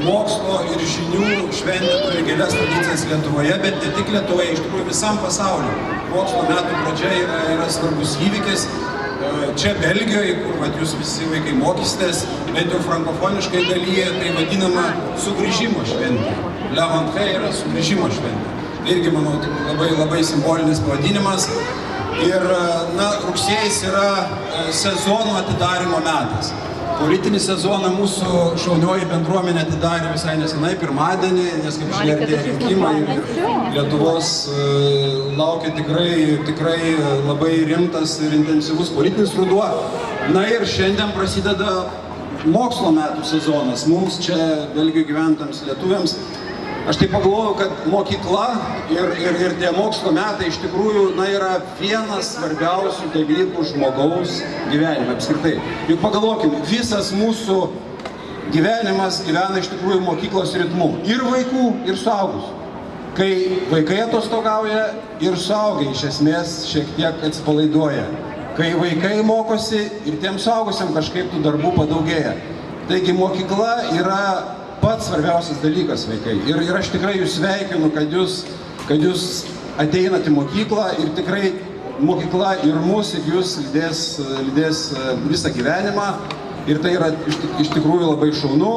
mokslo ir žinių šventė turi gilias tradicijas Lietuvoje, bet ne tik Lietuvoje, iš tikrųjų visam pasauliu. Mokslo metų pradžia yra svarbus įvykis. Čia Belgijoje, kur jūs visi vaikai mokysitės, bent jau frankofoniškai dalyje, tai vadinama sugrįžimo šventė. La Rentrée yra sugrįžimo šventė. Irgi, manau, labai simbolinis pavadinimas. Ir, rugsėjis yra sezono atidarimo metas. Politinį sezoną mūsų šaunioji bendruomenė atidarė visai nesenai, pirmadienį, nes kaip žinia, artėja rinkimai ir Lietuvos laukia tikrai labai rimtas ir intensyvus politinis ruduo. Na ir šiandien prasideda mokslo metų sezonas mums čia Belgijoje gyventams lietuviams. Aš tai pagalvojau, kad mokykla ir tie mokslo metai iš tikrųjų yra vienas svarbiausių dalykų žmogaus gyvenime apskritai. Juk pagalvokim, visas mūsų gyvenimas gyvena iš tikrųjų mokyklos ritmu. Ir vaikų, ir suaugusių. Kai vaikai atostogauja, ir suaugai iš esmės šiek tiek atsipalaiduoja. Kai vaikai mokosi, ir tiem suaugusiam kažkaip tų darbų padaugėja. Taigi mokykla yra pats svarbiausias dalykas, vaikai. Ir aš tikrai jūs sveikinu, kad jūs ateinate į mokyklą ir tikrai mokykla ir mus, ir jūs lydės visą gyvenimą. Ir tai yra iš tikrųjų labai šaunu.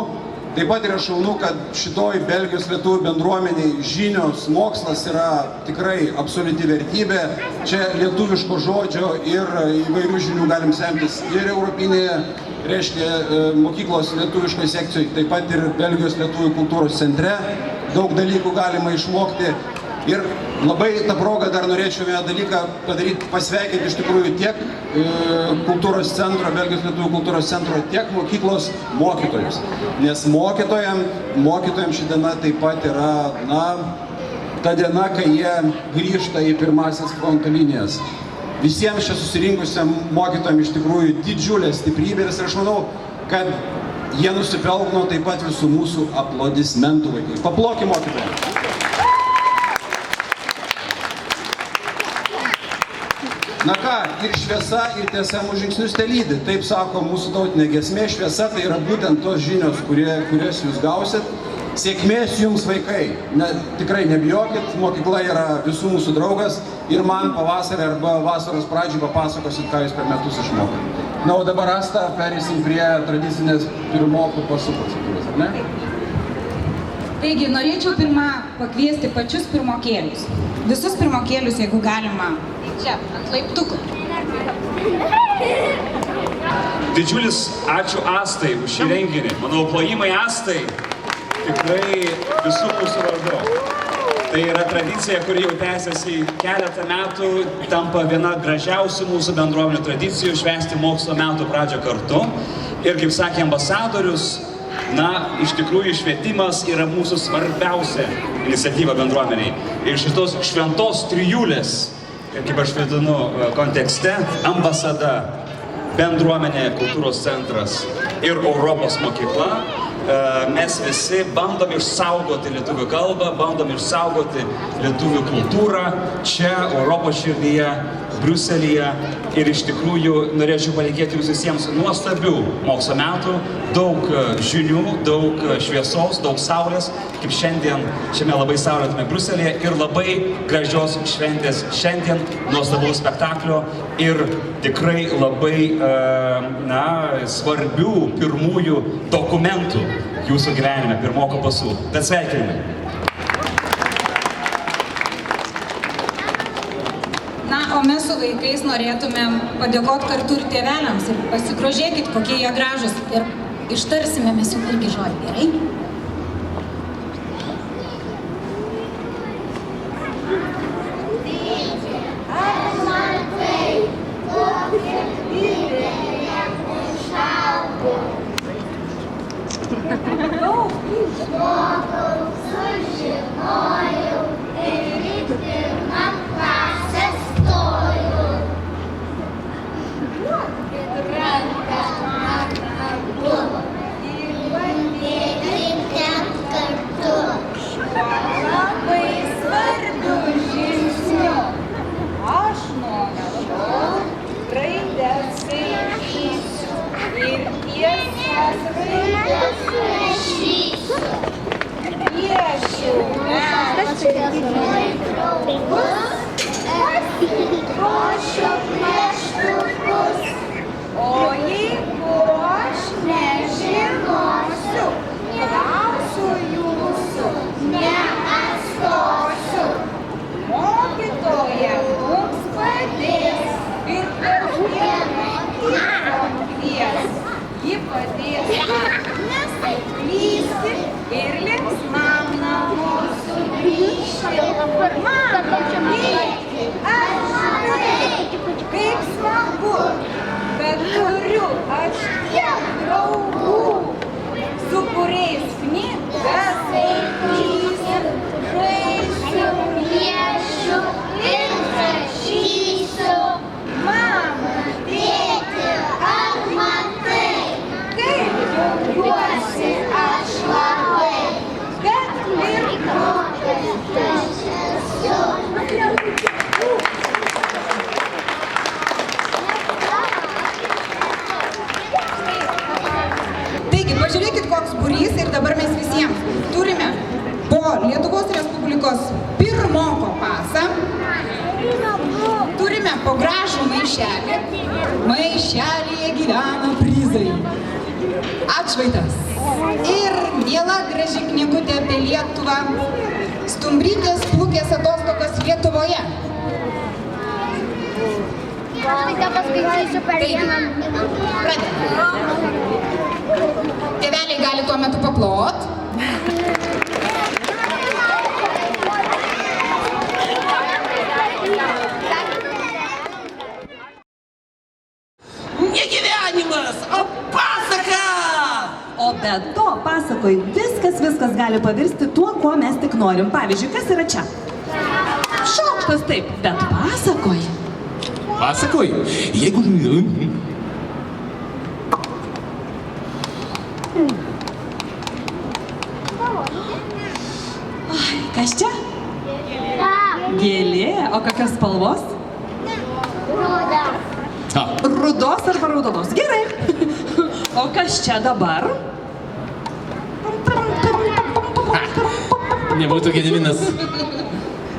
Taip pat yra šaunu, kad šitoj Belgijos lietuvių bendruomeniai žinios, mokslas yra tikrai absoliuti vertybė. Čia lietuviško žodžio ir įvairių žinių galim semtis ir europinėje, reiškia, mokyklos lietuviškoje sekcijoje, taip pat ir Belgijos lietuvių kultūros centre. Daug dalykų galima išmokti. Ir labai tą progą dar norėčiau vieną dalyką padaryti, pasveikinti iš tikrųjų tiek kultūros centro, Belgijos lietuvių kultūros centro, tiek mokyklos mokytojus. Nes mokytojams ši diena taip pat yra, ta diena, kai jie grįžta į pirmasis fronto linijas. Visiems čia susirinkusiam mokytojams iš tikrųjų didžiulė stiprybė ir aš manau, kad jie nusipelno taip pat visų mūsų aplodismentų vaikai. Paplokim mokytojams. Na ką, ir šviesa, ir tiesa mūsų žingsnius telydi. Taip sako mūsų tautinė giesmė, šviesa tai yra būtent tos žinios, kurias jūs gausit. Sėkmės jums, vaikai. Tikrai nebijokit, mokykla yra visų mūsų draugas ir man pavasarį arba vasaros pradžiai papasakosit, ką jūs per metus išmokot. Na, o dabar, Asta, pereisim prie tradicinės pirmokų pasų procedūros, ar ne? Taigi, norėčiau pirmą pakviesti pačius pirmokėlius. Visus pirmokėlius, jeigu galima, čia, ant laiptukų. Didžiulis ačiū Astai už šį renginį. Manau, plojimai Astai tikrai visų mūsų vardu. Tai yra tradicija, kuri jau tęsiasi keletą metų, tampa viena gražiausių mūsų bendruomenių tradicijų švęsti mokslo metų pradžią kartu. Ir kaip sakė ambasadorius, iš tikrųjų švietimas yra mūsų svarbiausia iniciatyva bendruomeniai. Ir šitos šventos trijulės, kaip aš vadinu kontekste, ambasada, bendruomenė, kultūros centras ir Europos mokykla, mes visi bandom išsaugoti lietuvių kalbą, bandom išsaugoti lietuvių kultūrą čia, Europos širdyje, Briuselyje. Ir iš tikrųjų norėčiau palinkėti jums visiems nuostabių mokslo metų, daug žinių, daug šviesos, daug saulės, kaip šiandien šiame labai saulėtame Briuselyje, ir labai gražios šventės šiandien, nuostabaus spektaklio ir tikrai labai svarbių pirmųjų dokumentų jūsų gyvenime, pirmoko pasų. Tad sveikinimai. O mes su vaikais norėtumėm padėkoti kartu ir tėveliams ir pasigrožėkit, kokie jie gražus. Ir ištarsime mes jums irgi žodį, gerai? Ir tiesas raidės rašysiu. knygas Skaitysiu, žaisiu, piešiu ir rašysiu. Mama, Tėti, ar matai, kaip juosi aš labai, kad ir kokias aš esu. Taigi, pažiūrėkit, koks būrys ir dabar mes visiems turime po Lietuvos Respublikos pirmoko pasą, turime po gražų maišelį, maišelėje gyvena prizai, atšvaitas ir miela graži knygutė apie Lietuvą, stumbrytės plukės atostogos Lietuvoje. Gal paskaitysiu per vieną minutę. Pradedame. Tėveliai gali tuo metu paplot. Ne gyvenimas, o pasaka! O be to, pasakoj, viskas gali pavirsti tuo, ko mes tik norim. Pavyzdžiui, kas yra čia? Šaukštas taip, bet pasakoj. Pasakoj, jeigu... Kas čia? Gėlė, o kokios spalvos? Ruda. Rudos arba raudonos. Gerai. O kas čia dabar? Nebūtų Gediminas.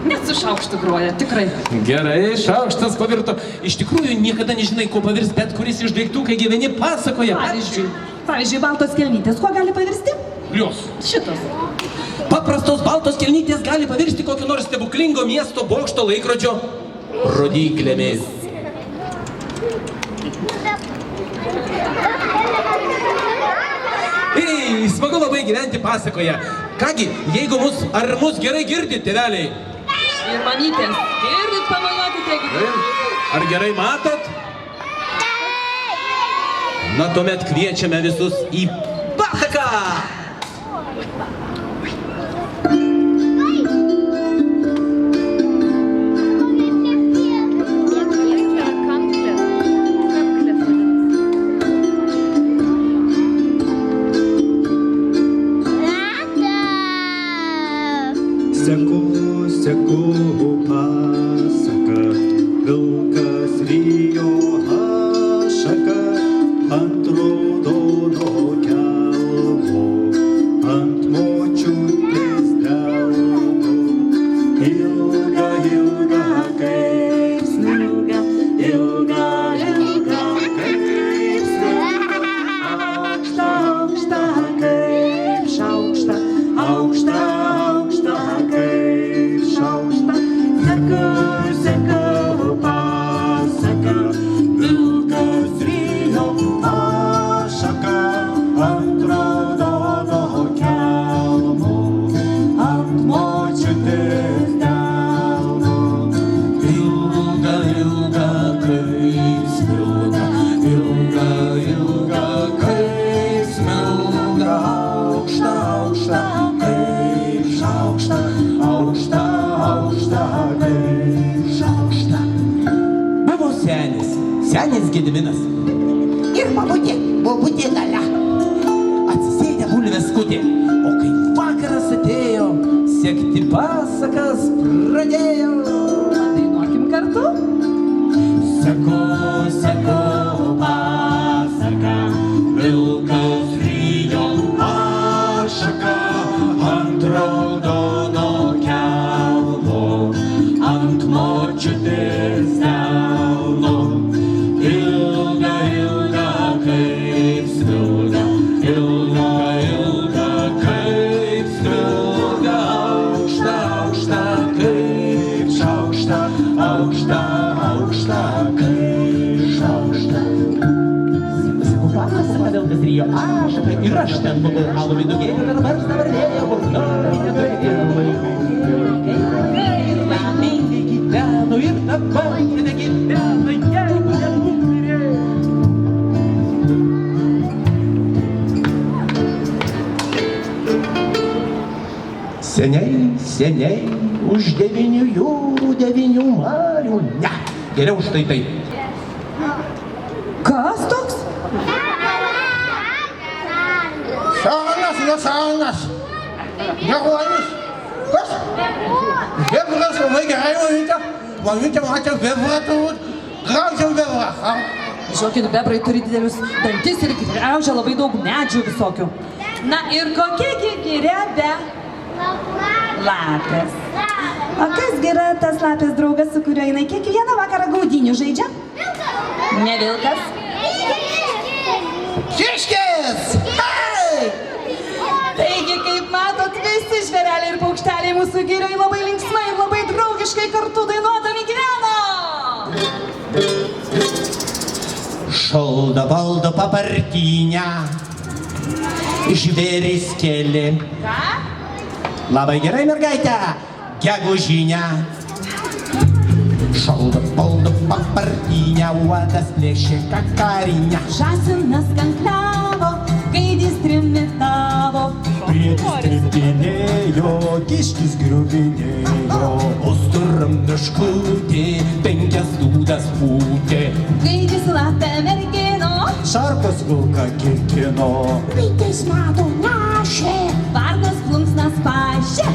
Net su šaukštu groja, tikrai. Gerai, šaukštas pavirto. Iš tikrųjų, niekada nežinai, kuo pavirs bet kuris iš daiktų, kai gyveni pasakoje. Pavyzdžiui, baltos kelnytės, kuo gali pavirsti? Lios. Šitos. Paprastos baltos kelnytės gali pavirsti kokio nors stebuklingo miesto bokšto laikrodžio rodyklėmis. Ei, smagu labai gyventi pasakoje. Kągi, jeigu mus gerai girdit, tėveliai? Ir mamytės. Girdit, pamajokite, jeigu. Ar gerai matot? Na, tuomet kviečiame visus į pasaką! Seku pasaką, vilkas rijo ašaką ant raudono kelmo, ant močiutės delno. Ilga, ilga kaip smilga, ilga, ilga kaip smilga, aukšta, aukšta kaip šaukšta, aukšta, aukšta kaip šaukšta. Seku pasaką, vilkas rijo ašaką ant raudono kelmo, ant močiutės delno. Ilga, ilga kaip smilga, ilga, ilga kaip smilga, aukšta, aukšta kaip šaukšta, aukšta, aukšta kaip šaukšta. Buvo senis Gediminas. Ir bobutė Dalia. Atsisėdę bulvės skutė. O kai vakaras atėjo, sekti pasakas pradėjo. Dainuokim kartu. Seku pasaką, vilkas rijo ašaką ant raudono kelmo, ant močiutės delno. Ilga, ilga kaip smilga, ilga, ilga kaip smilga, aukšta, aukšta kaip šaukšta, aukšta, aukšta kaip šaukšta. Seku pasaką, vilkas rijo ašaką ir aš ten buvau alų vidugėlį per barstą vardėjau, burnoji neturėjau. Ir laimingai gyveno ir dabar negyvena, jeigu nenumirė. Seniai, seniai, už 9 jūrų, 9 marių. Ne, geriau štai taip. Kas toks? Senas, nesenas. Geruonis. Kas? Vėbras labai gerai, mamytė. Mamytė matė vėbrą turbūt. Graužiam vėbrą. Žinokit, bebrai turi didelius dantis ir graužia labai daug medžių visokių. Na ir kokiagi giria be lapės? O kas yra tas lapės draugas, su kuriuo jinai kiekvieną vakarą gaudynių žaidžia? Ne vilkas? Kiškis! Hei! Taigi, kaip matot, visi žvėreliai ir paukšteliai mūsų girioj labai linksmai ir labai draugiškai kartu dainuodami gyveno! Šalda valdo papartynę, žvėris keli. Ką? Labai gerai, mergaitė, gegužinę. Šalda valdo papartynę, uodas plėšė kakarinę. Žąsinas kankliavo, gaidys trimitavo. Briedis tripinėjo, kiškis griuvinėjo, o sturam meškutė 5 dūdas pūtė. Gaidys lapę mergino, Šarkas vilką kirkino, gaidys medų nešė, varnas plunksnas pašė,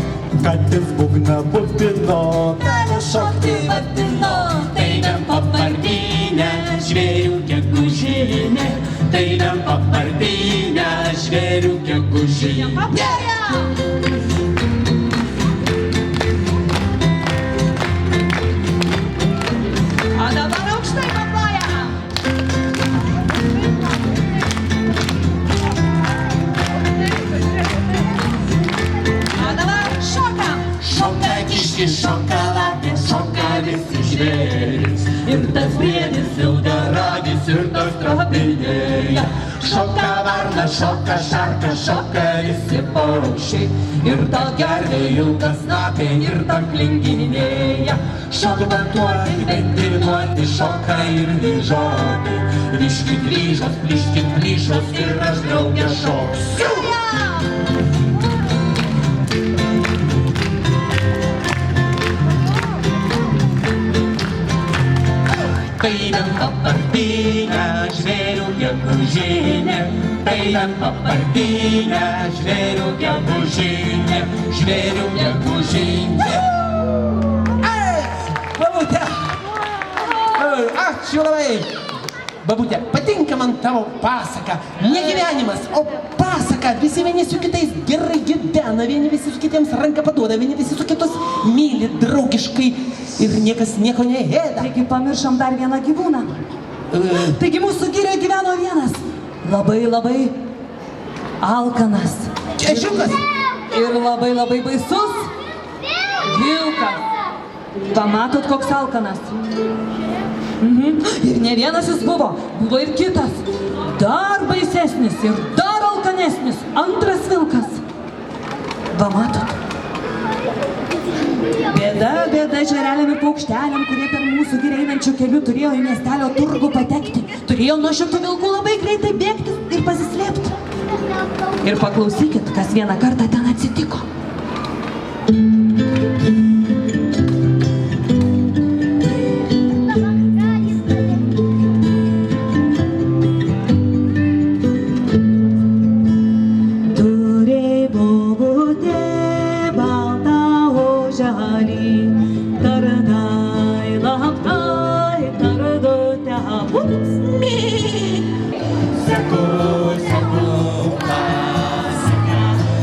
katės būgna pupino, gali šokti vadino. tai vien papardinė, žvėrių gegužinė, tai vien papardinė, žvėrių gegužinė. O dabar aukštai paplojam. O dabar šokam. Šoka kiškis, šoka lapė, šoka visi žvėris. Ir tas briedis, ilgaragis, ir tas trapinėja. Šoka varna, šoka šarka, šoka visi paukščiai. Ir ta gervė ilgas snapė, ir ta klinginėja. Šoka batuoti, ventiluoti, šoka ir vyžoti. Viškit vyžos, pliškit plyšos, ir aš draugė šoksiu. Tai vien papardinė, žvėrių gegužinė, tai vien papardinė, žvėrių gegužinė, žvėrių gegužinė. Babutė! Ačiū labai! Babutė, patinka man tavo pasaka. Ne gyvenimas, o pasaka. Visi vieni su kitais gerai gyvena, vieni visi su kitiems ranką paduoda, vieni visi su kitus myli draugiškai ir niekas nieko neėda. Taigi pamiršom dar vieną gyvūną. Taigi mūsų girioje gyveno vienas labai alkanas. Ežiukas! Ir labai baisus vilkas. Pamatot, koks alkanas? Ir ne vienas jis buvo ir kitas. Dar baisesnis ir dar alkanesnis. Antras vilkas. Pamatot? Bėda žvėreliam ir paukšteliam, kurie per mūsų girią einančių kelių turėjo į miestelio turgų patekti. Turėjo nuo šitų vilkų labai greitai bėgti ir pasislėpti. Ir paklausykit, kas vieną kartą ten atsitiko.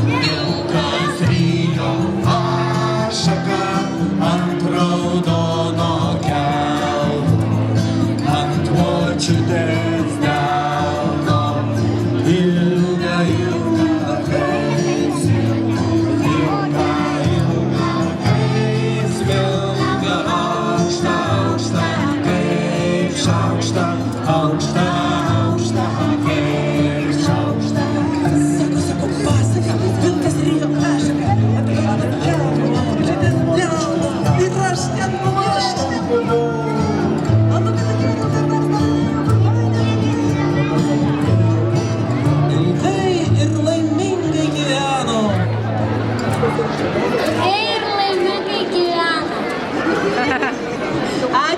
Vilkas ryjo ašaką,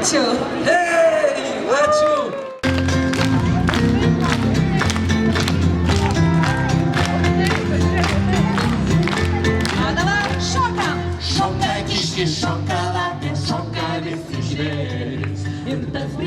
Ačiū. Ei, ačiū. O dabar šokam. Šoka kiški šokolade, šoka visi žvėrys. Ir tas